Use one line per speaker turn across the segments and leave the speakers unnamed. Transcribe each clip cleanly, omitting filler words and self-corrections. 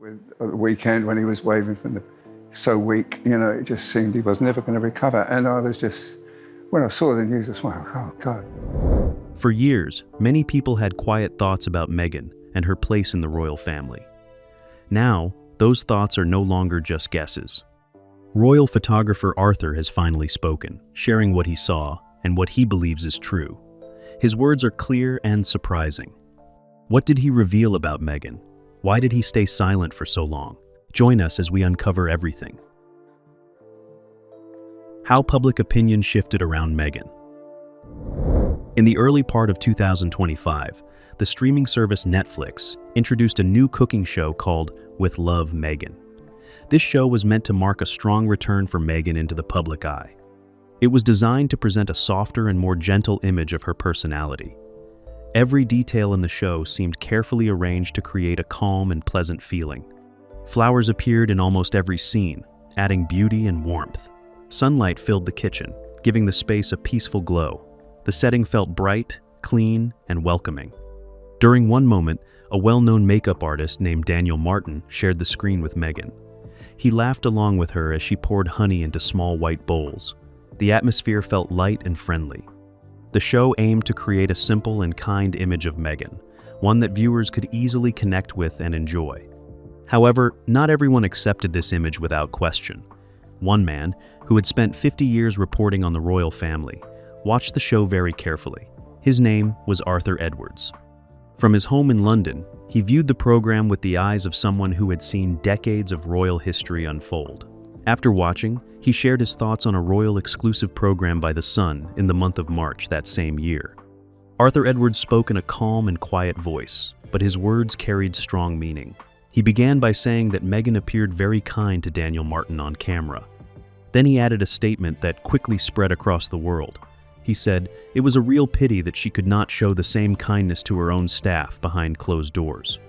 At the weekend when he was waving from the, so weak, you know, it just seemed he was never going to recover. And I was just, when I saw the news, I went, oh God.
For years, many people had quiet thoughts about Meghan and her place in the royal family. Now, those thoughts are no longer just guesses. Royal photographer Arthur has finally spoken, sharing what he saw and what he believes is true. His words are clear and surprising. What did he reveal about Meghan? Why did he stay silent for so long? Join us as we uncover everything. How public opinion shifted around Meghan. In the early part of 2025, the streaming service Netflix introduced a new cooking show called With Love, Meghan. This show was meant to mark a strong return for Meghan into the public eye. It was designed to present a softer and more gentle image of her personality. Every detail in the show seemed carefully arranged to create a calm and pleasant feeling. Flowers appeared in almost every scene, adding beauty and warmth. Sunlight filled the kitchen, giving the space a peaceful glow. The setting felt bright, clean, and welcoming. During one moment, a well-known makeup artist named Daniel Martin shared the screen with Meghan. He laughed along with her as she poured honey into small white bowls. The atmosphere felt light and friendly. The show aimed to create a simple and kind image of Meghan, one that viewers could easily connect with and enjoy. However, not everyone accepted this image without question. One man, who had spent 50 years reporting on the royal family, watched the show very carefully. His name was Arthur Edwards. From his home in London, he viewed the program with the eyes of someone who had seen decades of royal history unfold. After watching, he shared his thoughts on a royal exclusive program by The Sun in the month of March that same year. Arthur Edwards spoke in a calm and quiet voice, but his words carried strong meaning. He began by saying that Meghan appeared very kind to Daniel Martin on camera. Then he added a statement that quickly spread across the world. He said it was a real pity that she could not show the same kindness to her own staff behind closed doors.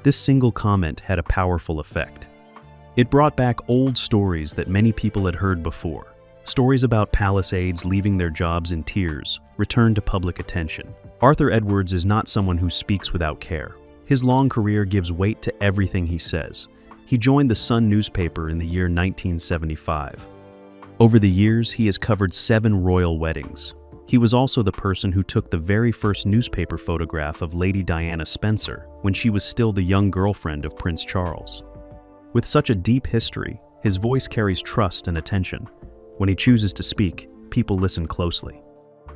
This single comment had a powerful effect. It brought back old stories that many people had heard before. Stories about palace aides leaving their jobs in tears returned to public attention. Arthur Edwards is not someone who speaks without care. His long career gives weight to everything he says. He joined the Sun newspaper in the year 1975. Over the years, he has covered 7 royal weddings. He was also the person who took the very first newspaper photograph of Lady Diana Spencer when she was still the young girlfriend of Prince Charles. With such a deep history, his voice carries trust and attention. When he chooses to speak, people listen closely.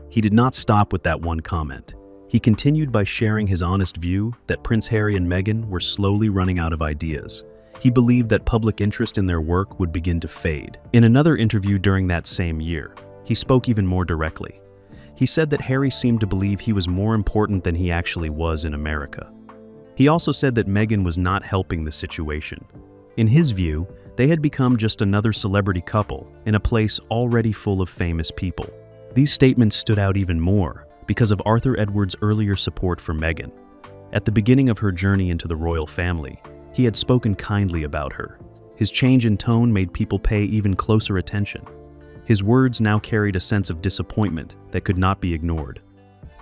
He did not stop with that one comment. He continued by sharing his honest view that Prince Harry and Meghan were slowly running out of ideas. He believed that public interest in their work would begin to fade. In another interview during that same year, he spoke even more directly. He said that Harry seemed to believe he was more important than he actually was in America. He also said that Meghan was not helping the situation. In his view, they had become just another celebrity couple in a place already full of famous people. These statements stood out even more because of Arthur Edwards' earlier support for Meghan. At the beginning of her journey into the royal family, he had spoken kindly about her. His change in tone made people pay even closer attention. His words now carried a sense of disappointment that could not be ignored.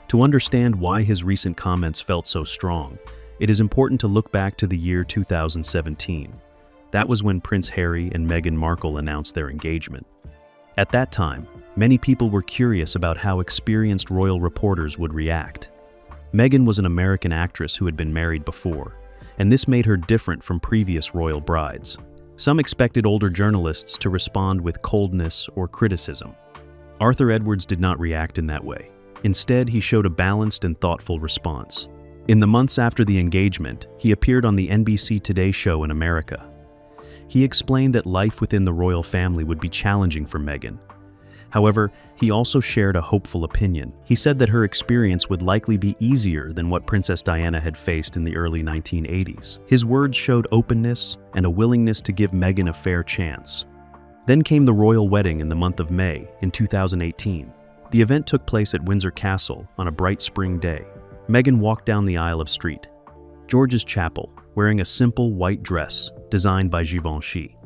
To understand why his recent comments felt so strong, it is important to look back to the year 2017. That was when Prince Harry and Meghan Markle announced their engagement. At that time, many people were curious about how experienced royal reporters would react. Meghan was an American actress who had been married before, and this made her different from previous royal brides. Some expected older journalists to respond with coldness or criticism. Arthur Edwards did not react in that way. Instead, he showed a balanced and thoughtful response. In the months after the engagement, he appeared on the NBC Today show in America. He explained that life within the royal family would be challenging for Meghan. However, he also shared a hopeful opinion. He said that her experience would likely be easier than what Princess Diana had faced in the early 1980s. His words showed openness and a willingness to give Meghan a fair chance. Then came the royal wedding in the month of May in 2018. The event took place at Windsor Castle on a bright spring day. Meghan walked down the aisle of St. George's Chapel, wearing a simple white dress designed by Givenchy.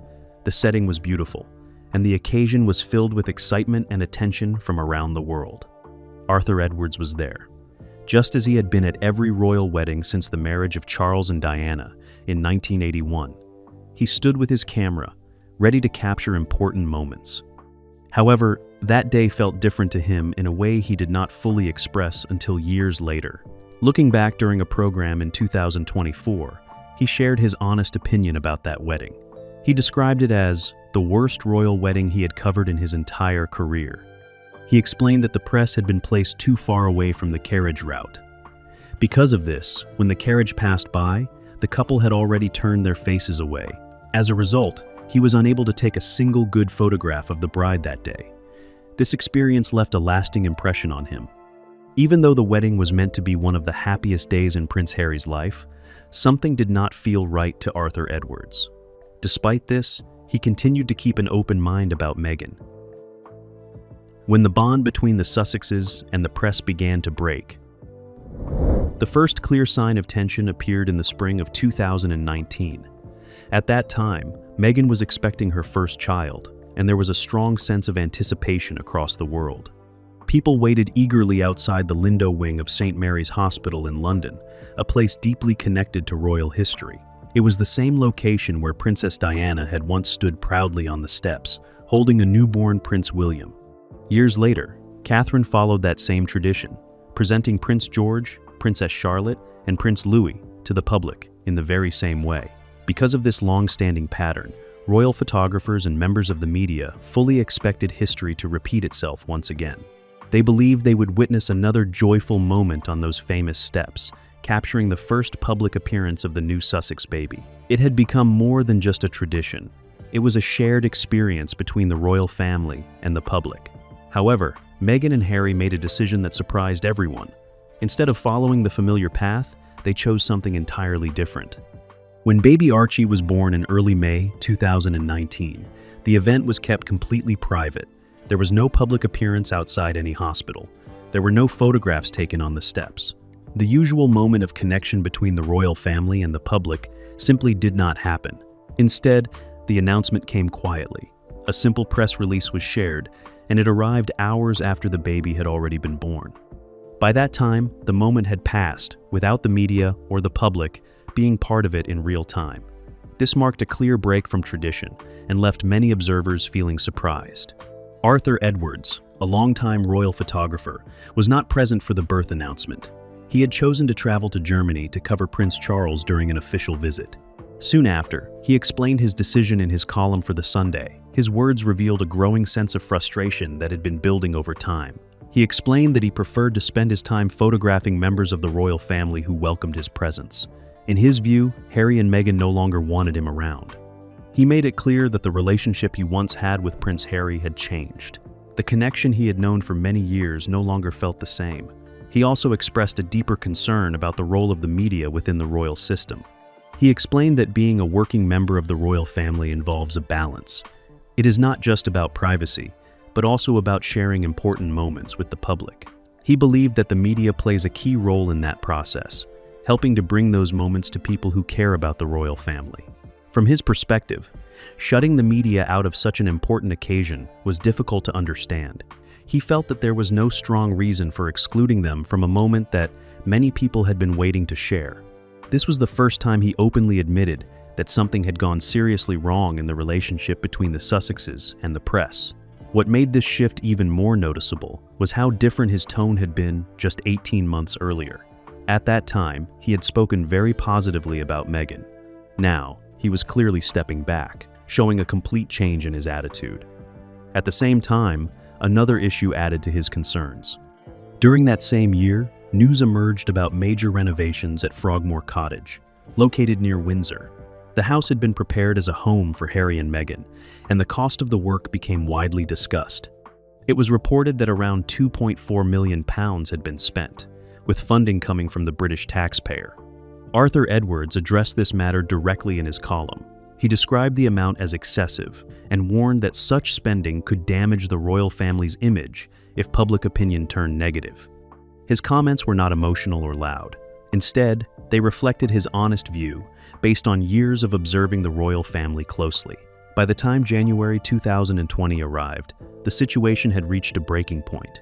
The setting was beautiful, and the occasion was filled with excitement and attention from around the world. Arthur Edwards was there. Just as he had been at every royal wedding since the marriage of Charles and Diana, in 1981. He stood with his camera, ready to capture important moments. However, that day felt different to him in a way he did not fully express until years later. Looking back during a program in 2024, he shared his honest opinion about that wedding. He described it as the worst royal wedding he had covered in his entire career. He explained that the press had been placed too far away from the carriage route. Because of this, when the carriage passed by, the couple had already turned their faces away. As a result, he was unable to take a single good photograph of the bride that day. This experience left a lasting impression on him. Even though the wedding was meant to be one of the happiest days in Prince Harry's life, something did not feel right to Arthur Edwards. Despite this, he continued to keep an open mind about Meghan. When the bond between the Sussexes and the press began to break, the first clear sign of tension appeared in the spring of 2019. At that time, Meghan was expecting her first child, and there was a strong sense of anticipation across the world. People waited eagerly outside the Lindo wing of St. Mary's Hospital in London, a place deeply connected to royal history. It was the same location where Princess Diana had once stood proudly on the steps, holding a newborn Prince William. Years later, Catherine followed that same tradition, presenting Prince George, Princess Charlotte, and Prince Louis to the public in the very same way. Because of this long-standing pattern, royal photographers and members of the media fully expected history to repeat itself once again. They believed they would witness another joyful moment on those famous steps, capturing the first public appearance of the new Sussex baby. It had become more than just a tradition. It was a shared experience between the royal family and the public. However, Meghan and Harry made a decision that surprised everyone. Instead of following the familiar path, they chose something entirely different. When baby Archie was born in early May 2019, the event was kept completely private. There was no public appearance outside any hospital. There were no photographs taken on the steps. The usual moment of connection between the royal family and the public simply did not happen. Instead, the announcement came quietly. A simple press release was shared, and it arrived hours after the baby had already been born. By that time, the moment had passed, without the media or the public being part of it in real time. This marked a clear break from tradition and left many observers feeling surprised. Arthur Edwards, a longtime royal photographer, was not present for the birth announcement. He had chosen to travel to Germany to cover Prince Charles during an official visit. Soon after, he explained his decision in his column for the Sunday. His words revealed a growing sense of frustration that had been building over time. He explained that he preferred to spend his time photographing members of the royal family who welcomed his presence. In his view, Harry and Meghan no longer wanted him around. He made it clear that the relationship he once had with Prince Harry had changed. The connection he had known for many years no longer felt the same. He also expressed a deeper concern about the role of the media within the royal system. He explained that being a working member of the royal family involves a balance. It is not just about privacy, but also about sharing important moments with the public. He believed that the media plays a key role in that process, helping to bring those moments to people who care about the royal family. From his perspective, shutting the media out of such an important occasion was difficult to understand. He felt that there was no strong reason for excluding them from a moment that many people had been waiting to share. This was the first time he openly admitted that something had gone seriously wrong in the relationship between the Sussexes and the press. What made this shift even more noticeable was how different his tone had been just 18 months earlier. At that time, he had spoken very positively about Meghan. Now, he was clearly stepping back, showing a complete change in his attitude. At the same time, another issue added to his concerns. During that same year, news emerged about major renovations at Frogmore Cottage, located near Windsor. The house had been prepared as a home for Harry and Meghan, and the cost of the work became widely discussed. It was reported that around £2.4 million had been spent, with funding coming from the British taxpayer. Arthur Edwards addressed this matter directly in his column. He described the amount as excessive and warned that such spending could damage the royal family's image if public opinion turned negative. His comments were not emotional or loud. Instead, they reflected his honest view based on years of observing the royal family closely. By the time January 2020 arrived, the situation had reached a breaking point.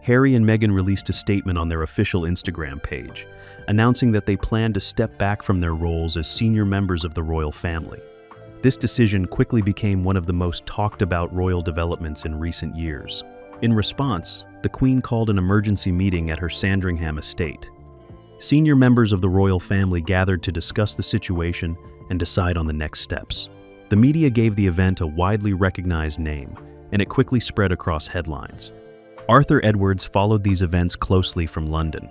Harry and Meghan released a statement on their official Instagram page, announcing that they plan to step back from their roles as senior members of the royal family. This decision quickly became one of the most talked about royal developments in recent years. In response, the Queen called an emergency meeting at her Sandringham estate. Senior members of the royal family gathered to discuss the situation and decide on the next steps. The media gave the event a widely recognized name, and it quickly spread across headlines. Arthur Edwards followed these events closely from London.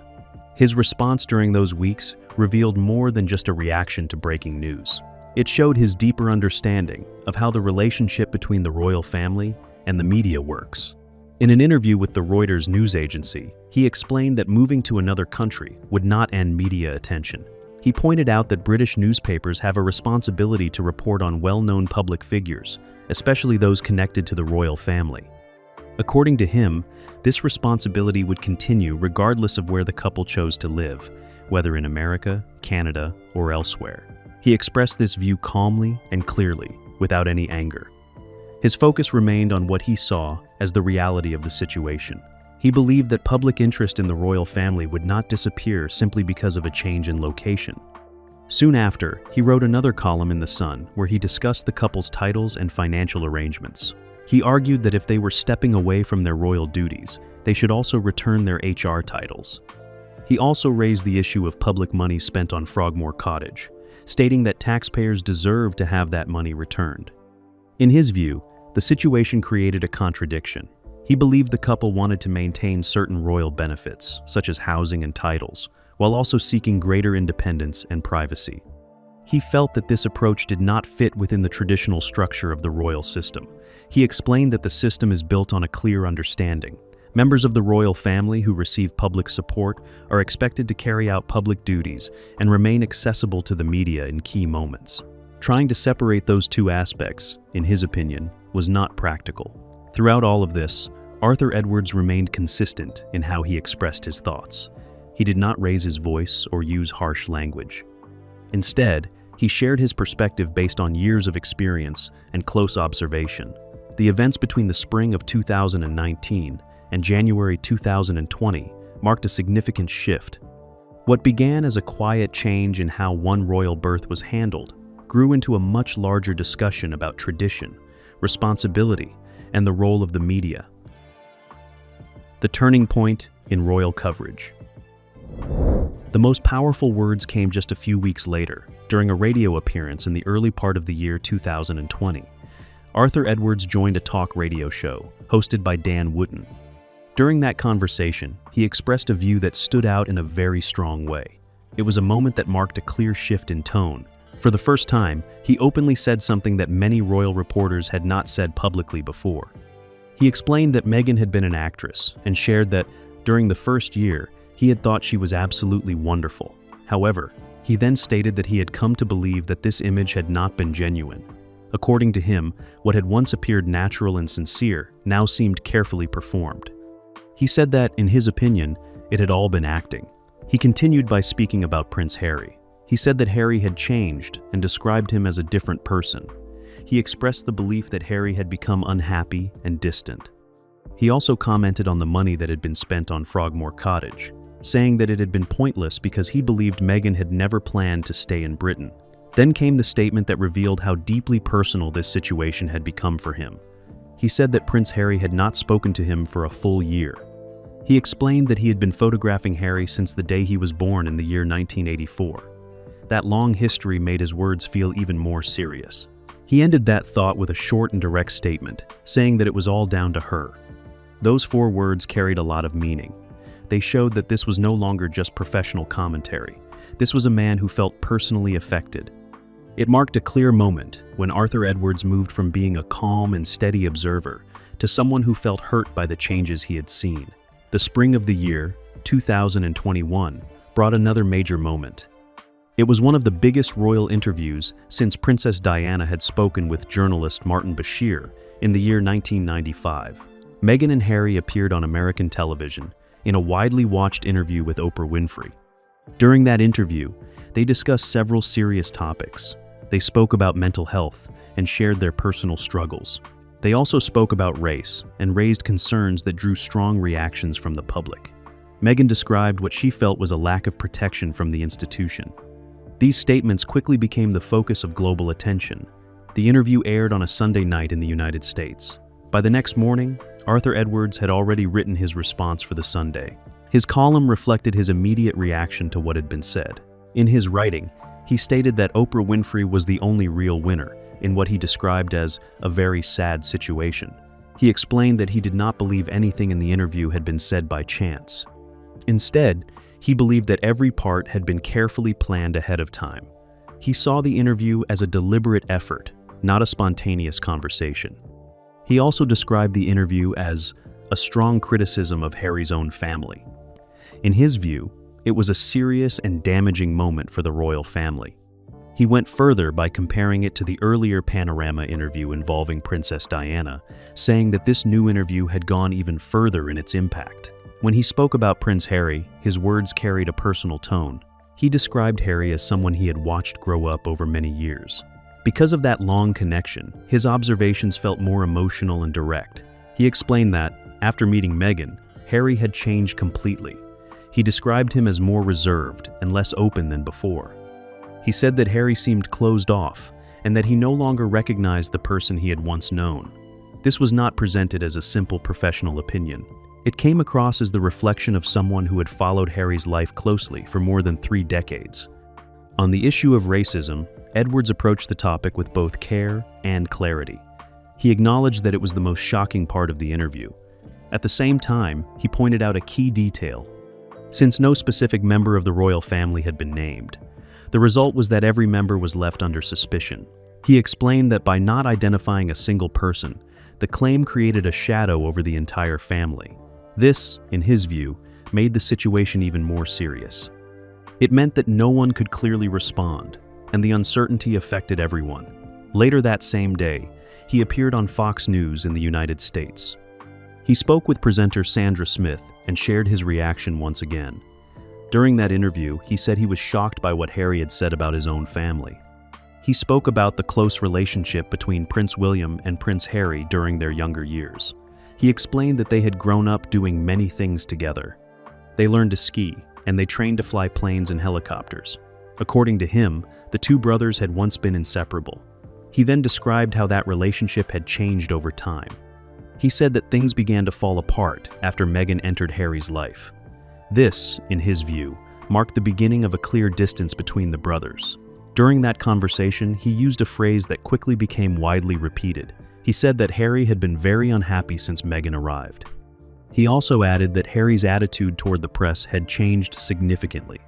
His response during those weeks revealed more than just a reaction to breaking news. It showed his deeper understanding of how the relationship between the royal family and the media works. In an interview with the Reuters news agency, he explained that moving to another country would not end media attention. He pointed out that British newspapers have a responsibility to report on well-known public figures, especially those connected to the royal family. According to him, this responsibility would continue regardless of where the couple chose to live, whether in America, Canada, or elsewhere. He expressed this view calmly and clearly, without any anger. His focus remained on what he saw as the reality of the situation. He believed that public interest in the royal family would not disappear simply because of a change in location. Soon after, he wrote another column in The Sun where he discussed the couple's titles and financial arrangements. He argued that if they were stepping away from their royal duties, they should also return their HR titles. He also raised the issue of public money spent on Frogmore Cottage, stating that taxpayers deserve to have that money returned. In his view, the situation created a contradiction. He believed the couple wanted to maintain certain royal benefits, such as housing and titles, while also seeking greater independence and privacy. He felt that this approach did not fit within the traditional structure of the royal system. He explained that the system is built on a clear understanding. Members of the royal family who receive public support are expected to carry out public duties and remain accessible to the media in key moments. Trying to separate those two aspects, in his opinion, was not practical. Throughout all of this, Arthur Edwards remained consistent in how he expressed his thoughts. He did not raise his voice or use harsh language. Instead, he shared his perspective based on years of experience and close observation. The events between the spring of 2019 and January 2020 marked a significant shift. What began as a quiet change in how one royal birth was handled grew into a much larger discussion about tradition, responsibility, and the role of the media. The turning point in royal coverage. The most powerful words came just a few weeks later, during a radio appearance in the early part of the year 2020. Arthur Edwards joined a talk radio show hosted by Dan Wootton. During that conversation, he expressed a view that stood out in a very strong way. It was a moment that marked a clear shift in tone. For the first time, he openly said something that many royal reporters had not said publicly before. He explained that Meghan had been an actress and shared that, during the first year, he had thought she was absolutely wonderful. However, he then stated that he had come to believe that this image had not been genuine. According to him, what had once appeared natural and sincere now seemed carefully performed. He said that, in his opinion, it had all been acting. He continued by speaking about Prince Harry. He said that Harry had changed and described him as a different person. He expressed the belief that Harry had become unhappy and distant. He also commented on the money that had been spent on Frogmore Cottage, saying that it had been pointless because he believed Meghan had never planned to stay in Britain. Then came the statement that revealed how deeply personal this situation had become for him. He said that Prince Harry had not spoken to him for a full year. He explained that he had been photographing Harry since the day he was born in the year 1984. That long history made his words feel even more serious. He ended that thought with a short and direct statement, saying that it was all down to her. Those 4 words carried a lot of meaning. They showed that this was no longer just professional commentary. This was a man who felt personally affected. It marked a clear moment when Arthur Edwards moved from being a calm and steady observer to someone who felt hurt by the changes he had seen. The spring of the year, 2021, brought another major moment. It was one of the biggest royal interviews since Princess Diana had spoken with journalist Martin Bashir in the year 1995. Meghan and Harry appeared on American television in a widely watched interview with Oprah Winfrey. During that interview, they discussed several serious topics. They spoke about mental health and shared their personal struggles. They also spoke about race and raised concerns that drew strong reactions from the public. Meghan described what she felt was a lack of protection from the institution. These statements quickly became the focus of global attention. The interview aired on a Sunday night in the United States. By the next morning, Arthur Edwards had already written his response for the Sunday. His column reflected his immediate reaction to what had been said. In his writing, he stated that Oprah Winfrey was the only real winner in what he described as a very sad situation. He explained that he did not believe anything in the interview had been said by chance. Instead, he believed that every part had been carefully planned ahead of time. He saw the interview as a deliberate effort, not a spontaneous conversation. He also described the interview as a strong criticism of Harry's own family. In his view, it was a serious and damaging moment for the royal family. He went further by comparing it to the earlier Panorama interview involving Princess Diana, saying that this new interview had gone even further in its impact. When he spoke about Prince Harry, his words carried a personal tone. He described Harry as someone he had watched grow up over many years. Because of that long connection, his observations felt more emotional and direct. He explained that, after meeting Meghan, Harry had changed completely. He described him as more reserved and less open than before. He said that Harry seemed closed off and that he no longer recognized the person he had once known. This was not presented as a simple professional opinion. It came across as the reflection of someone who had followed Harry's life closely for more than 3 decades. On the issue of racism, Edwards approached the topic with both care and clarity. He acknowledged that it was the most shocking part of the interview. At the same time, he pointed out a key detail. Since no specific member of the royal family had been named, the result was that every member was left under suspicion. He explained that by not identifying a single person, the claim created a shadow over the entire family. This, in his view, made the situation even more serious. It meant that no one could clearly respond, and the uncertainty affected everyone. Later that same day, he appeared on Fox News in the United States. He spoke with presenter Sandra Smith and shared his reaction once again. During that interview, he said he was shocked by what Harry had said about his own family. He spoke about the close relationship between Prince William and Prince Harry during their younger years. He explained that they had grown up doing many things together. They learned to ski, and they trained to fly planes and helicopters. According to him, the two brothers had once been inseparable. He then described how that relationship had changed over time. He said that things began to fall apart after Meghan entered Harry's life. This, in his view, marked the beginning of a clear distance between the brothers. During that conversation, he used a phrase that quickly became widely repeated. He said that Harry had been very unhappy since Meghan arrived. He also added that Harry's attitude toward the press had changed significantly.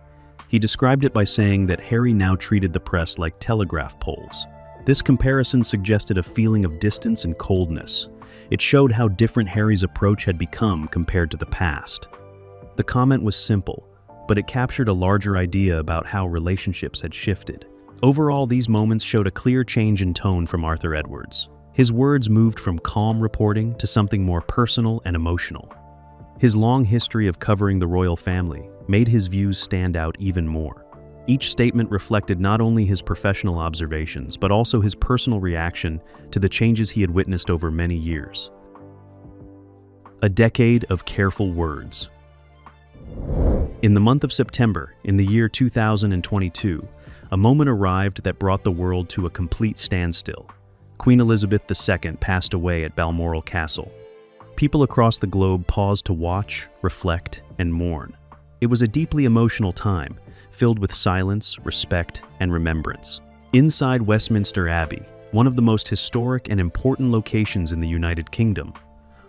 He described it by saying that Harry now treated the press like telegraph poles. This comparison suggested a feeling of distance and coldness. It showed how different Harry's approach had become compared to the past. The comment was simple, but it captured a larger idea about how relationships had shifted. Overall, these moments showed a clear change in tone from Arthur Edwards. His words moved from calm reporting to something more personal and emotional. His long history of covering the royal family made his views stand out even more. Each statement reflected not only his professional observations, but also his personal reaction to the changes he had witnessed over many years. A decade of careful words. In the month of September, in the year 2022, a moment arrived that brought the world to a complete standstill. Queen Elizabeth II passed away at Balmoral Castle. People across the globe paused to watch, reflect, and mourn. It was a deeply emotional time, filled with silence, respect, and remembrance. Inside Westminster Abbey, one of the most historic and important locations in the United Kingdom,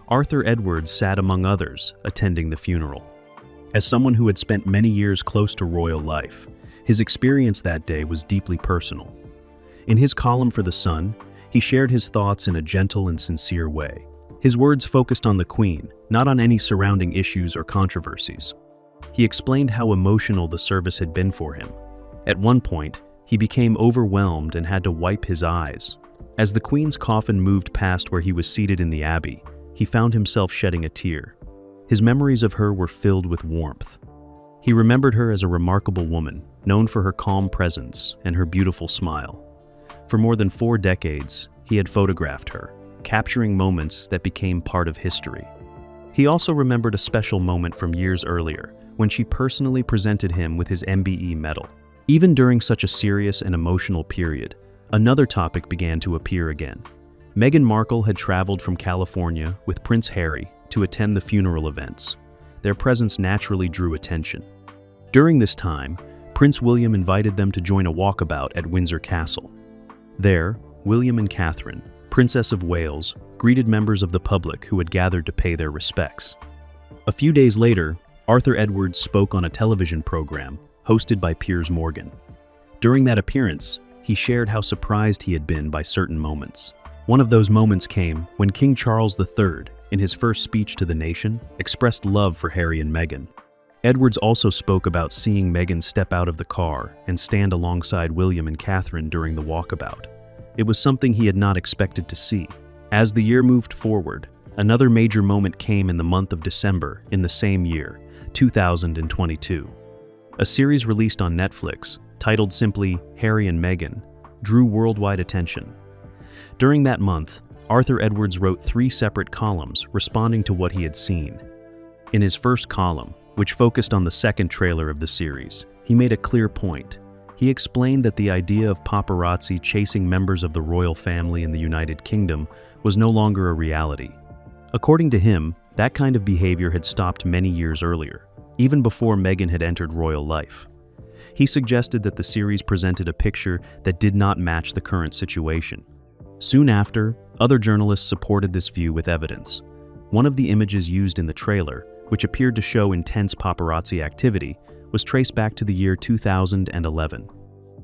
Arthur Edwards sat among others, attending the funeral. As someone who had spent many years close to royal life, his experience that day was deeply personal. In his column for The Sun, he shared his thoughts in a gentle and sincere way. His words focused on the Queen, not on any surrounding issues or controversies. He explained how emotional the service had been for him. At one point, he became overwhelmed and had to wipe his eyes. As the Queen's coffin moved past where he was seated in the Abbey, he found himself shedding a tear. His memories of her were filled with warmth. He remembered her as a remarkable woman, known for her calm presence and her beautiful smile. For more than 4 decades, he had photographed her, capturing moments that became part of history. He also remembered a special moment from years earlier, when she personally presented him with his MBE medal. Even during such a serious and emotional period, another topic began to appear again. Meghan Markle had traveled from California with Prince Harry to attend the funeral events. Their presence naturally drew attention. During this time, Prince William invited them to join a walkabout at Windsor Castle. There, William and Catherine, Princess of Wales, greeted members of the public who had gathered to pay their respects. A few days later, Arthur Edwards spoke on a television program hosted by Piers Morgan. During that appearance, he shared how surprised he had been by certain moments. One of those moments came when King Charles III, in his first speech to the nation, expressed love for Harry and Meghan. Edwards also spoke about seeing Meghan step out of the car and stand alongside William and Catherine during the walkabout. It was something he had not expected to see. As the year moved forward, another major moment came in the month of December in the same year, 2022. A series released on Netflix, titled simply Harry and Meghan, drew worldwide attention. During that month, Arthur Edwards wrote 3 separate columns responding to what he had seen. In his first column, which focused on the second trailer of the series, he made a clear point. He explained that the idea of paparazzi chasing members of the royal family in the United Kingdom was no longer a reality. According to him, that kind of behavior had stopped many years earlier, even before Meghan had entered royal life. He suggested that the series presented a picture that did not match the current situation. Soon after, other journalists supported this view with evidence. One of the images used in the trailer, which appeared to show intense paparazzi activity, was traced back to the year 2011.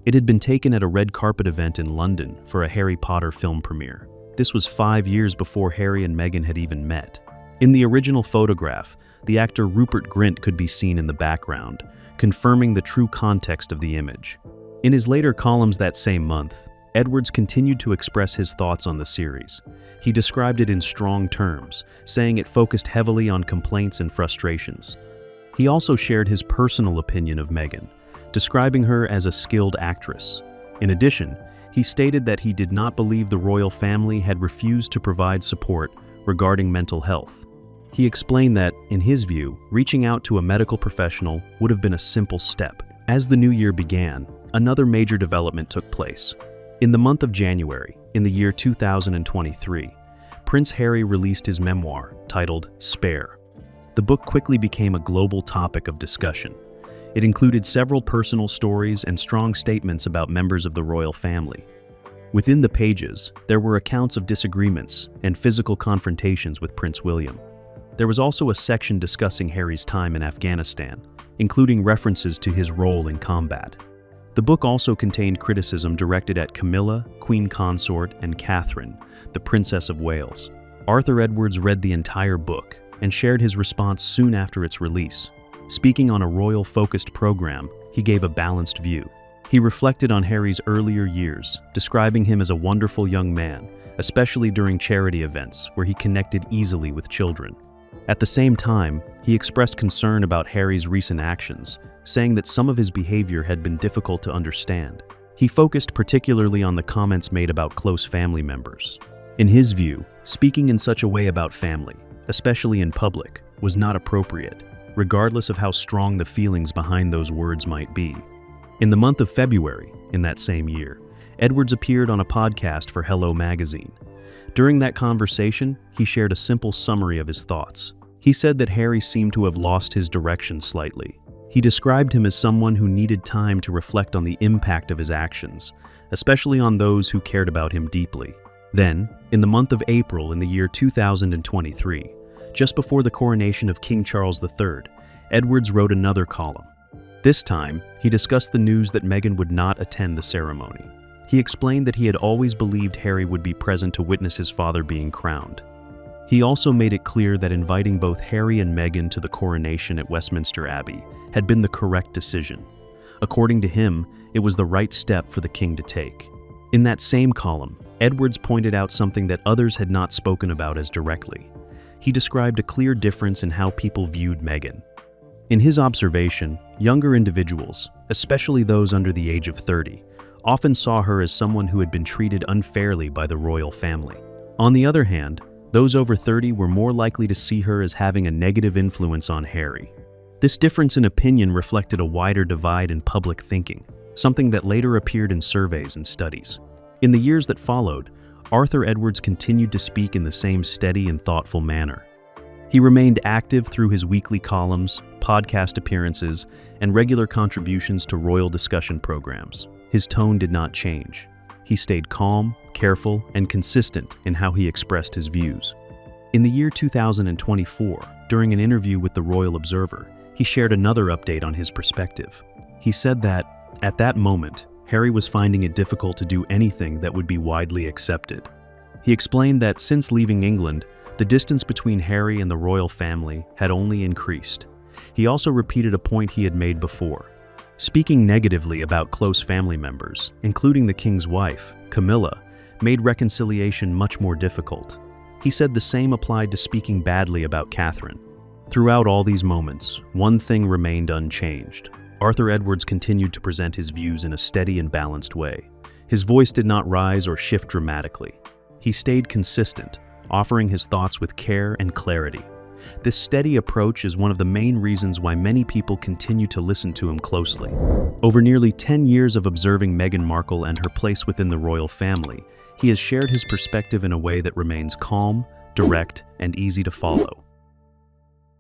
It had been taken at a red carpet event in London for a Harry Potter film premiere. This was 5 years before Harry and Meghan had even met. In the original photograph, the actor Rupert Grint could be seen in the background, confirming the true context of the image. In his later columns that same month, Edwards continued to express his thoughts on the series. He described it in strong terms, saying it focused heavily on complaints and frustrations. He also shared his personal opinion of Meghan, describing her as a skilled actress. In addition, he stated that he did not believe the royal family had refused to provide support regarding mental health. He explained that, in his view, reaching out to a medical professional would have been a simple step. As the new year began, another major development took place. In the month of January, in the year 2023, Prince Harry released his memoir, titled Spare. The book quickly became a global topic of discussion. It included several personal stories and strong statements about members of the royal family. Within the pages, there were accounts of disagreements and physical confrontations with Prince William. There was also a section discussing Harry's time in Afghanistan, including references to his role in combat. The book also contained criticism directed at Camilla, Queen Consort, and Catherine, the Princess of Wales. Arthur Edwards read the entire book and shared his response soon after its release. Speaking on a royal-focused program, he gave a balanced view. He reflected on Harry's earlier years, describing him as a wonderful young man, especially during charity events where he connected easily with children. At the same time, he expressed concern about Harry's recent actions, saying that some of his behavior had been difficult to understand. He focused particularly on the comments made about close family members. In his view, speaking in such a way about family, especially in public, was not appropriate, regardless of how strong the feelings behind those words might be. In the month of February, in that same year, Edwards appeared on a podcast for Hello magazine. During that conversation, he shared a simple summary of his thoughts. He said that Harry seemed to have lost his direction slightly. He described him as someone who needed time to reflect on the impact of his actions, especially on those who cared about him deeply. Then, in the month of April in the year 2023, just before the coronation of King Charles III, Edwards wrote another column. This time, he discussed the news that Meghan would not attend the ceremony. He explained that he had always believed Harry would be present to witness his father being crowned. He also made it clear that inviting both Harry and Meghan to the coronation at Westminster Abbey had been the correct decision. According to him, it was the right step for the king to take. In that same column, Edwards pointed out something that others had not spoken about as directly. He described a clear difference in how people viewed Meghan. In his observation, younger individuals, especially those under the age of 30, often saw her as someone who had been treated unfairly by the royal family. On the other hand, those over 30 were more likely to see her as having a negative influence on Harry. This difference in opinion reflected a wider divide in public thinking, something that later appeared in surveys and studies. In the years that followed, Arthur Edwards continued to speak in the same steady and thoughtful manner. He remained active through his weekly columns, podcast appearances, and regular contributions to royal discussion programs. His tone did not change. He stayed calm, careful, and consistent in how he expressed his views. In the year 2024, during an interview with the Royal Observer, he shared another update on his perspective. He said that, at that moment, Harry was finding it difficult to do anything that would be widely accepted. He explained that since leaving England, the distance between Harry and the royal family had only increased. He also repeated a point he had made before. Speaking negatively about close family members, including the king's wife, Camilla, made reconciliation much more difficult. He said the same applied to speaking badly about Catherine. Throughout all these moments, one thing remained unchanged. Arthur Edwards continued to present his views in a steady and balanced way. His voice did not rise or shift dramatically. He stayed consistent, offering his thoughts with care and clarity. This steady approach is one of the main reasons why many people continue to listen to him closely. Over nearly 10 years of observing Meghan Markle and her place within the royal family, he has shared his perspective in a way that remains calm, direct, and easy to follow.